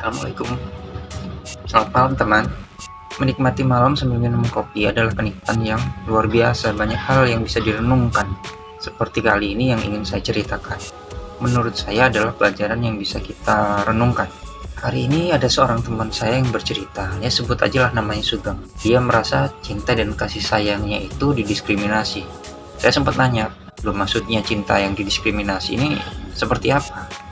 Assalamualaikum. Selamat malam teman. Menikmati malam sambil minum kopi adalah kenikmatan yang luar biasa. Banyak hal yang bisa direnungkan. Seperti kali ini yang ingin saya ceritakan. Menurut saya adalah pelajaran yang bisa kita renungkan. Hari ini ada seorang teman saya yang bercerita. Ya sebut aja lah namanya Sugeng. Dia merasa cinta dan kasih sayangnya itu didiskriminasi. Saya sempat nanya, belum maksudnya cinta yang didiskriminasi ini seperti apa?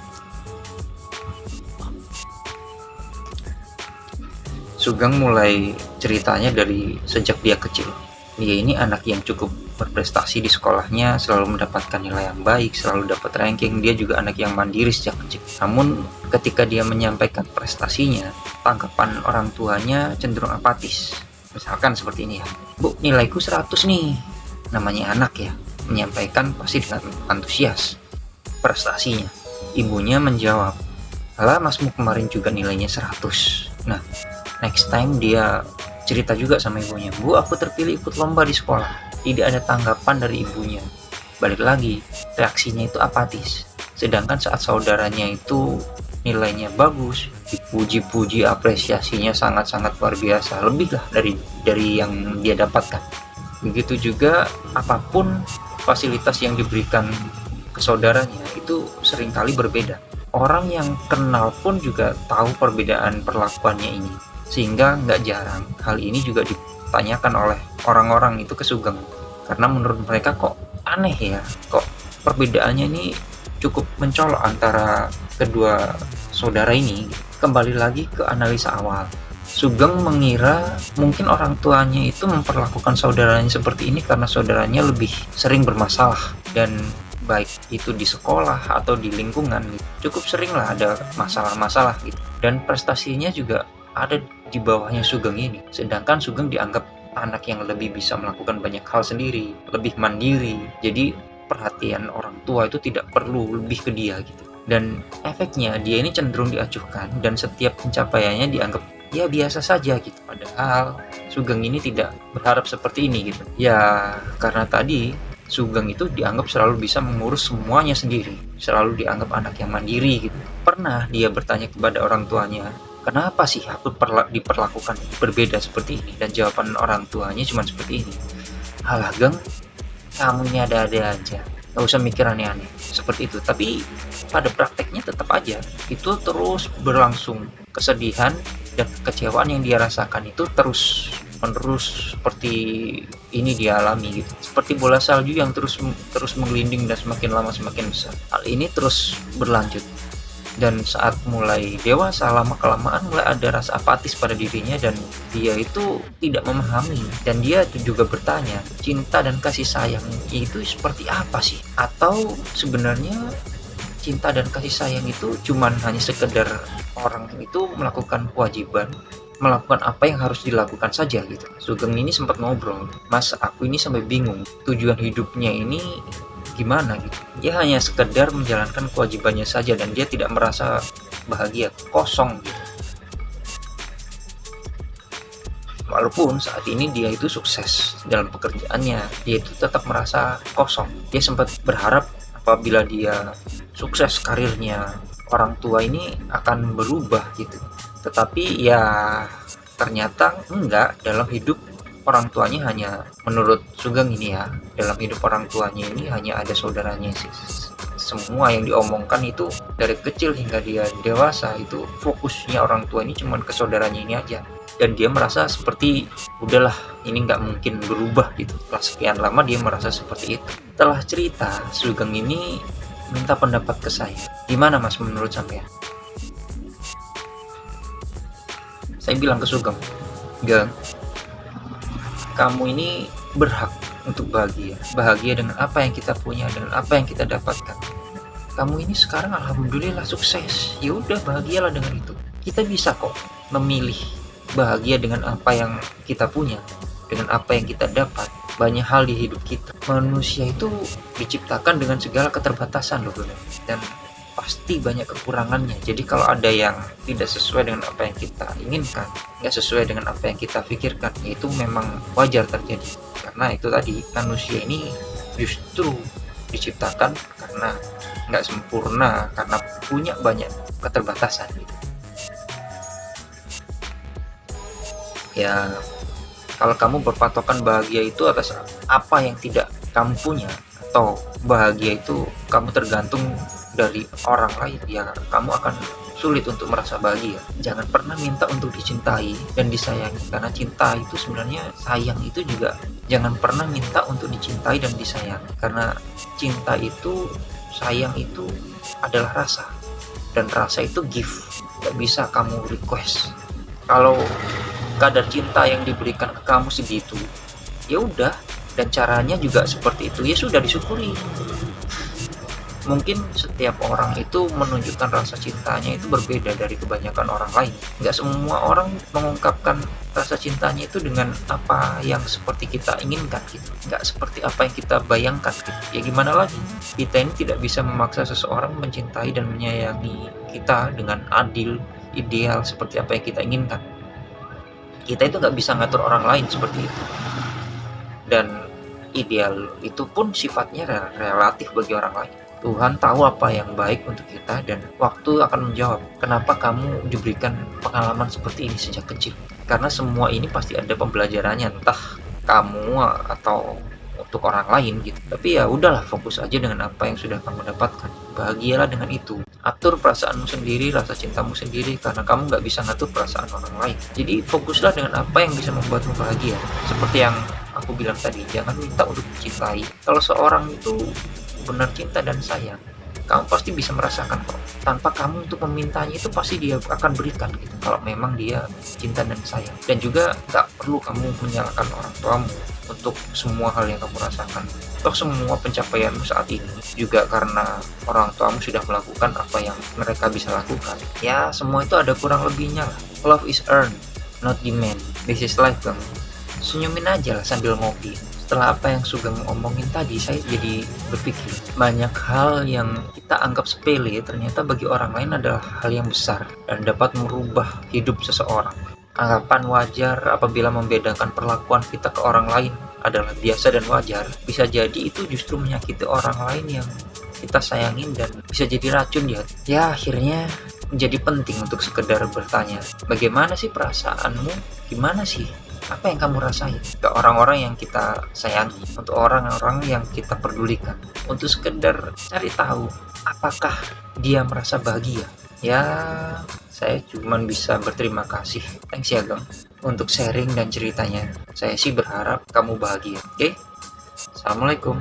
Sugeng mulai ceritanya dari sejak dia kecil. Dia ini anak yang cukup berprestasi di sekolahnya, selalu mendapatkan nilai yang baik, selalu dapat ranking. Dia juga anak yang mandiri sejak kecil. Namun ketika dia menyampaikan prestasinya, tanggapan orang tuanya cenderung apatis. Misalkan seperti ini ya, "Bu, nilaiku 100 nih." Namanya anak ya, menyampaikan pasti dengan antusias prestasinya. Ibunya menjawab, "Alah, masmu kemarin juga nilainya 100." Nah, next time dia cerita juga sama ibunya, "Bu, aku terpilih ikut lomba di sekolah." Tidak ada tanggapan dari ibunya. Balik lagi, reaksinya itu apatis. Sedangkan saat saudaranya itu nilainya bagus, dipuji-puji, apresiasinya sangat-sangat luar biasa, lebih lah dari yang dia dapatkan. Begitu juga apapun fasilitas yang diberikan ke saudaranya itu seringkali berbeda. Orang yang kenal pun juga tahu perbedaan perlakuannya ini, sehingga nggak jarang hal ini juga ditanyakan oleh orang-orang itu ke Sugeng, karena menurut mereka kok aneh ya, kok perbedaannya ini cukup mencolok antara kedua saudara ini. Kembali lagi ke analisa awal, Sugeng mengira mungkin orang tuanya itu memperlakukan saudaranya seperti ini karena saudaranya lebih sering bermasalah, dan baik itu di sekolah atau di lingkungan gitu, cukup sering lah ada masalah-masalah gitu, dan prestasinya juga ada di bawahnya Sugeng ini. Sedangkan Sugeng dianggap anak yang lebih bisa melakukan banyak hal sendiri, lebih mandiri, jadi perhatian orang tua itu tidak perlu lebih ke dia gitu. Dan efeknya dia ini cenderung diacuhkan, dan setiap pencapaiannya dianggap ya biasa saja gitu. Padahal Sugeng ini tidak berharap seperti ini gitu. Ya karena tadi Sugeng itu dianggap selalu bisa mengurus semuanya sendiri, selalu dianggap anak yang mandiri gitu. Pernah dia bertanya kepada orang tuanya, "Kenapa sih aku diperlakukan berbeda seperti ini?" Dan jawaban orang tuanya cuma seperti ini, "Halah Geng, kamu ini ada-ada aja, gak usah mikir aneh-aneh." Seperti itu. Tapi pada prakteknya tetap aja itu terus berlangsung. Kesedihan dan kekecewaan yang dia rasakan itu terus menerus seperti ini dia alami gitu. Seperti bola salju yang terus menggelinding dan semakin lama semakin besar. Hal ini terus berlanjut. Dan saat mulai dewasa, lama-kelamaan mulai ada rasa apatis pada dirinya, dan dia itu tidak memahami. Dan dia juga bertanya, cinta dan kasih sayang itu seperti apa sih? Atau sebenarnya cinta dan kasih sayang itu cuman hanya sekedar orang itu melakukan kewajiban, melakukan apa yang harus dilakukan saja gitu. Sugeng ini sempat ngobrol, "Mas, aku ini sampai bingung tujuan hidupnya ini gimana gitu. Dia hanya sekedar menjalankan kewajibannya saja dan dia tidak merasa bahagia, kosong gitu. Walaupun saat ini dia itu sukses dalam pekerjaannya, dia itu tetap merasa kosong. Dia sempat berharap apabila dia sukses karirnya, orang tua ini akan berubah gitu. Tetapi ya ternyata enggak. Dalam hidup orang tuanya hanya, menurut Sugeng ini ya, dalam hidup orang tuanya ini hanya ada saudaranya sih. Semua yang diomongkan itu dari kecil hingga dia dewasa itu fokusnya orang tua ini cuma ke saudaranya ini aja. Dan dia merasa seperti udahlah ini nggak mungkin berubah gitu. Setelah sekian lama dia merasa seperti itu. Setelah cerita, Sugeng ini minta pendapat ke saya. "Gimana Mas menurut sampean?" Saya bilang ke Sugeng, "Geng, kamu ini berhak untuk bahagia dengan apa yang kita punya, dengan apa yang kita dapatkan. Kamu ini sekarang alhamdulillah sukses, ya udah bahagialah dengan itu. Kita bisa kok memilih bahagia dengan apa yang kita punya, dengan apa yang kita dapat. Banyak hal di hidup kita. Manusia itu diciptakan dengan segala keterbatasan loh, dan pasti banyak kekurangannya. Jadi kalau ada yang tidak sesuai dengan apa yang kita inginkan, nggak sesuai dengan apa yang kita pikirkan, itu memang wajar terjadi. Karena itu tadi, manusia ini justru diciptakan karena nggak sempurna, karena punya banyak keterbatasan gitu. Ya, kalau kamu berpatokan bahagia itu atas apa yang tidak kamu punya, atau bahagia itu kamu tergantung dari orang lain, ya kamu akan sulit untuk merasa bahagia. Jangan pernah minta untuk dicintai dan disayangi, karena cinta itu sebenarnya, sayang itu juga. Jangan pernah minta untuk dicintai dan disayangi, karena cinta itu, sayang itu adalah rasa, dan rasa itu gift, gak bisa kamu request. Kalau kadar cinta yang diberikan ke kamu segitu, ya udah, dan caranya juga seperti itu, ya sudah, disyukuri. Mungkin setiap orang itu menunjukkan rasa cintanya itu berbeda dari kebanyakan orang lain. Nggak semua orang mengungkapkan rasa cintanya itu dengan apa yang seperti kita inginkan gitu, nggak seperti apa yang kita bayangkan gitu. Ya gimana lagi, kita ini tidak bisa memaksa seseorang mencintai dan menyayangi kita dengan adil, ideal seperti apa yang kita inginkan. Kita itu nggak bisa ngatur orang lain seperti itu, dan ideal itu pun sifatnya relatif bagi orang lain. Tuhan tahu apa yang baik untuk kita, dan waktu akan menjawab kenapa kamu diberikan pengalaman seperti ini sejak kecil. Karena semua ini pasti ada pembelajarannya, entah kamu atau untuk orang lain gitu. Tapi ya udahlah, fokus aja dengan apa yang sudah kamu dapatkan. Bahagialah dengan itu. Atur perasaanmu sendiri, rasa cintamu sendiri, karena kamu nggak bisa ngatur perasaan orang lain. Jadi fokuslah dengan apa yang bisa membuatmu bahagia. Seperti yang aku bilang tadi, jangan minta untuk dicintai. Kalau seorang itu benar cinta dan sayang, kamu pasti bisa merasakan kok. Tanpa kamu untuk memintanya, itu pasti dia akan berikan gitu, kalau memang dia cinta dan sayang. Dan juga gak perlu kamu menyalahkan orang tuamu untuk semua hal yang kamu rasakan. Toh semua pencapaianmu saat ini juga karena orang tuamu sudah melakukan apa yang mereka bisa lakukan. Ya semua itu ada kurang lebihnya lah. Love is earned, not demand. This is life bang. Senyumin aja lah sambil ngopi. Setelah apa yang Sugeng omongin tadi, saya jadi berpikir banyak hal yang kita anggap sepele ternyata bagi orang lain adalah hal yang besar dan dapat merubah hidup seseorang. Anggapan wajar apabila membedakan perlakuan kita ke orang lain adalah biasa dan wajar, bisa jadi itu justru menyakiti orang lain yang kita sayangin dan bisa jadi racun ya. Ya akhirnya menjadi penting untuk sekedar bertanya, bagaimana sih perasaanmu? Gimana sih? Apa yang kamu rasain ke orang-orang yang kita sayangi, untuk orang-orang yang kita pedulikan, untuk sekedar cari tahu apakah dia merasa bahagia. Ya saya cuma bisa berterima kasih, thanks ya Gang, untuk sharing dan ceritanya. Saya sih berharap kamu bahagia. Oke, Assalamualaikum.